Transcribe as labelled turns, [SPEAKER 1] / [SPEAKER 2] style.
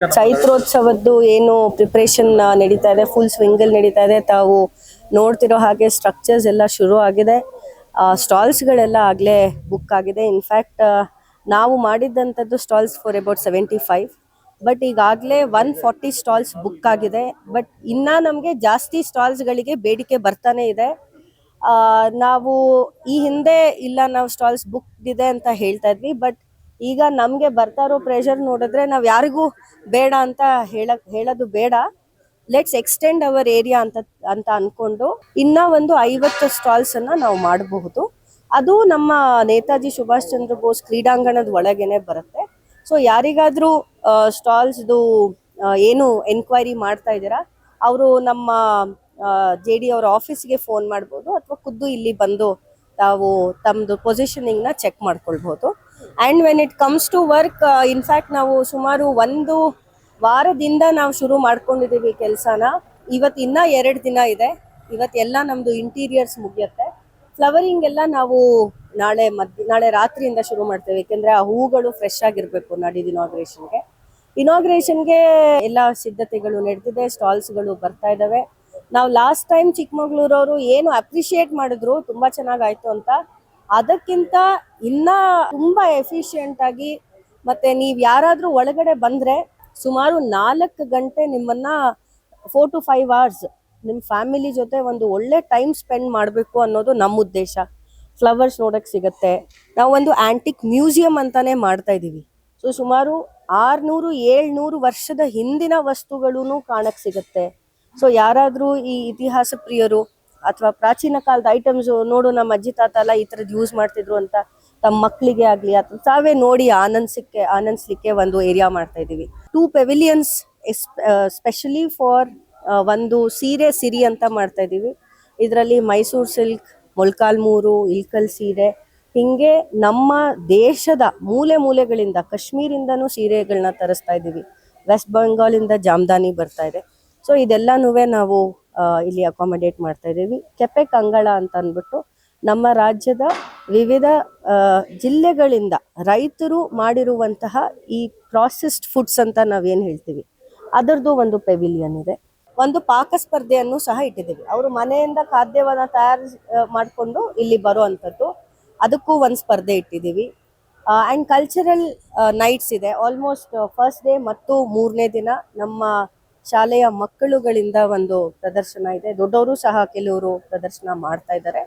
[SPEAKER 1] ಚೈತ್ರೋತ್ಸವದ್ದು ಏನು ಪ್ರಿಪರೇಷನ್ ನಡೀತಾ ಇದೆ, ಫುಲ್ ಸ್ವಿಂಗಲ್ ನಡೀತಾ ಇದೆ. ತಾವು ನೋಡ್ತಿರೋ ಹಾಗೆ ಸ್ಟ್ರಕ್ಚರ್ಸ್ ಎಲ್ಲ ಶುರು ಆಗಿದೆ. ಸ್ಟಾಲ್ಸ್ಗಳೆಲ್ಲ ಆಗಲೇ ಬುಕ್ ಆಗಿದೆ. ಇನ್ಫ್ಯಾಕ್ಟ್ ನಾವು ಮಾಡಿದ್ದಂಥದ್ದು ಸ್ಟಾಲ್ಸ್ ಫಾರ್ ಅಬೌಟ್ 75, ಬಟ್ ಈಗಾಗಲೇ 140 ಸ್ಟಾಲ್ಸ್ ಬುಕ್ ಆಗಿದೆ. ಬಟ್ ಇನ್ನೂ ನಮಗೆ ಜಾಸ್ತಿ ಸ್ಟಾಲ್ಸ್ಗಳಿಗೆ ಬೇಡಿಕೆ ಬರ್ತಾನೆ ಇದೆ. ನಾವು ಈ ಹಿಂದೆ ಇಲ್ಲ ನಾವು ಸ್ಟಾಲ್ಸ್ ಬುಕ್ ಇದೆ ಅಂತ ಹೇಳ್ತಾ ಇದ್ವಿ, ಬಟ್ ಈಗ ನಮಗೆ ಬರ್ತಾ ಇರೋ ಪ್ರೆಷರ್ ನೋಡಿದ್ರೆ ನಾವು ಯಾರಿಗೂ ಬೇಡ ಅಂತ ಹೇಳೋದು ಬೇಡ. ಲೆಟ್ಸ್ ಎಕ್ಸ್ಟೆಂಡ್ ಅವರ್ ಏರಿಯಾ ಅಂತ ಅನ್ಕೊಂಡು ಇನ್ನ ಒಂದು 50 ಸ್ಟಾಲ್ಸ್ ಅನ್ನ ನಾವು ಮಾಡಬಹುದು. ಅದು ನಮ್ಮ ನೇತಾಜಿ ಸುಭಾಷ್ ಚಂದ್ರ ಬೋಸ್ ಕ್ರೀಡಾಂಗಣದ ಒಳಗೇನೆ ಬರುತ್ತೆ. ಸೊ ಯಾರಿಗಾದ್ರೂ ಸ್ಟಾಲ್ಸ್ದು ಏನು ಎನ್ಕ್ವೈರಿ ಮಾಡ್ತಾ ಇದ್ದೀರಾ, ಅವರು ನಮ್ಮ JD ಅವರ ಆಫೀಸ್ಗೆ ಫೋನ್ ಮಾಡ್ಬೋದು, ಅಥವಾ ಖುದ್ದು ಇಲ್ಲಿ ಬಂದು ತಾವು ತಮ್ಮದು ಪೊಸಿಷನಿಂಗ್ನ ಚೆಕ್ ಮಾಡ್ಕೊಳ್ಬೋದು. And when it comes to work, in fact ನಾವು ಸುಮಾರು 1 ವಾರದಿಂದ ನಾವು ಶುರು ಮಾಡ್ಕೊಂಡಿದ್ದೀವಿ ಕೆಲಸನ. ಇವತ್ತು ಇನ್ನೂ 2 ದಿನ ಇದೆ. ಇವತ್ತೆಲ್ಲ ನಮ್ಮದು ಇಂಟೀರಿಯರ್ಸ್ ಮುಗಿಯುತ್ತೆ. ಫ್ಲವರಿಂಗ್ ಎಲ್ಲ ನಾವು ನಾಳೆ ರಾತ್ರಿಯಿಂದ ಶುರು ಮಾಡ್ತೇವೆ, ಏಕೆಂದರೆ ಆ ಹೂಗಳು ಫ್ರೆಶ್ ಆಗಿರಬೇಕು ನಾಡಿದ್ದು ಇನಾಗ್ರೇಷನ್ಗೆ ಎಲ್ಲ ಸಿದ್ಧತೆಗಳು ನಡೆದಿದೆ. ಸ್ಟಾಲ್ಸ್ಗಳು ಬರ್ತಾ ಇದ್ದಾವೆ. ನಾವು ಲಾಸ್ಟ್ ಟೈಮ್ ಚಿಕ್ಕಮಗಳೂರವರು ಏನು ಅಪ್ರಿಷಿಯೇಟ್ ಮಾಡಿದ್ರು, ತುಂಬ ಚೆನ್ನಾಗಾಯ್ತು ಅಂತ. ಅದಕ್ಕಿಂತ ಇನ್ನ ತುಂಬಾ ಎಫಿಷಿಯೆಂಟ್ ಆಗಿ, ಮತ್ತೆ ನೀವು ಯಾರಾದ್ರೂ ಒಳಗಡೆ ಬಂದ್ರೆ ಸುಮಾರು 4 ಗಂಟೆ ನಿಮ್ಮನ್ನ 4 to 5 hours ನಿಮ್ಮ ಫ್ಯಾಮಿಲಿ ಜೊತೆ ಒಂದು ಒಳ್ಳೆ ಟೈಮ್ ಸ್ಪೆಂಡ್ ಮಾಡಬೇಕು ಅನ್ನೋದು ನಮ್ಮ ಉದ್ದೇಶ. ಫ್ಲವರ್ಸ್ ನೋಡಕ್ ಸಿಗತ್ತೆ. ನಾವು ಒಂದು ಆಂಟಿಕ್ ಮ್ಯೂಸಿಯಂ ಅಂತಾನೆ ಮಾಡ್ತಾ ಇದೀವಿ. ಸೊ ಸುಮಾರು 600-700 ವರ್ಷದ ಹಿಂದಿನ ವಸ್ತುಗಳೂ ಕಾಣಕ್ ಸಿಗತ್ತೆ. ಸೊ ಯಾರಾದ್ರೂ ಈ ಇತಿಹಾಸ ಪ್ರಿಯರು ಅಥವಾ ಪ್ರಾಚೀನ ಕಾಲದ ಐಟಮ್ಸ್ ನೋಡು, ನಮ್ಮ ಅಜ್ಜಿ ತಾತ ಎಲ್ಲ ಈ ಥರದ್ದು ಯೂಸ್ ಮಾಡ್ತಿದ್ರು ಅಂತ ತಮ್ಮ ಮಕ್ಕಳಿಗೆ ಆಗಲಿ ಅಥವಾ ತಾವೇ ನೋಡಿ ಆನಂದಿಸ್ಲಿಕ್ಕೆ ಒಂದು ಏರಿಯಾ ಮಾಡ್ತಾ ಇದ್ದೀವಿ. 2 ಪೆವಿಲಿಯನ್ಸ್ ಸ್ಪೆಷಲಿ ಫಾರ್ ಒಂದು ಸೀರೆ ಸಿರಿ ಅಂತ ಮಾಡ್ತಾ ಇದ್ದೀವಿ. ಇದರಲ್ಲಿ ಮೈಸೂರು ಸಿಲ್ಕ್, ಮೊಳಕಾಲ್ಮೂರು, ಇಲ್ಕಲ್ ಸೀರೆ, ಹಿಂಗೆ ನಮ್ಮ ದೇಶದ ಮೂಲೆಗಳಿಂದ, ಕಾಶ್ಮೀರಿಂದನೂ ಸೀರೆಗಳನ್ನ ತರಿಸ್ತಾ ಇದ್ದೀವಿ. ವೆಸ್ಟ್ ಬೆಂಗಾಲಿಂದ ಜಾಮ್ದಾನಿ ಬರ್ತಾ ಇದೆ. ಸೊ ಇದೆಲ್ಲನೂ ನಾವು ಇಲ್ಲಿ ಅಕಾಮಡೇಟ್ ಮಾಡ್ತಾ ಇದ್ದೀವಿ. ಕೆಪೆಕ್ ಅಂಗಳ ಅಂತ ಅಂದ್ಬಿಟ್ಟು ನಮ್ಮ ರಾಜ್ಯದ ವಿವಿಧ ಜಿಲ್ಲೆಗಳಿಂದ ರೈತರು ಮಾಡಿರುವಂತಹ ಈ ಪ್ರಾಸೆಸ್ಡ್ ಫುಡ್ಸ್ ಅಂತ ನಾವೇನು ಹೇಳ್ತೀವಿ, ಅದರದ್ದು ಒಂದು ಪೆವಿಲಿಯನ್ ಇದೆ. ಒಂದು ಪಾಕ ಸ್ಪರ್ಧೆಯನ್ನು ಸಹ ಇಟ್ಟಿದ್ದೀವಿ. ಅವರು ಮನೆಯಿಂದ ಖಾದ್ಯವನ್ನು ತಯಾರು ಮಾಡಿಕೊಂಡು ಇಲ್ಲಿ ಬರೋ ಅಂಥದ್ದು, ಅದಕ್ಕೂ ಒಂದು ಸ್ಪರ್ಧೆ ಇಟ್ಟಿದ್ದೀವಿ. ಆ್ಯಂಡ್ ಕಲ್ಚರಲ್ ನೈಟ್ಸ್ ಇದೆ. ಆಲ್ಮೋಸ್ಟ್ ಫಸ್ಟ್ ಡೇ ಮತ್ತು 3ನೇ ದಿನ ನಮ್ಮ ಶಾಲೆಯ ಮಕ್ಕಳುಗಳಿಂದ ಒಂದು ಪ್ರದರ್ಶನ ಇದೆ. ದೊಡ್ಡವರು ಸಹ ಕೆಲವರು ಪ್ರದರ್ಶನ ಮಾಡ್ತಾ ಇದ್ದಾರೆ.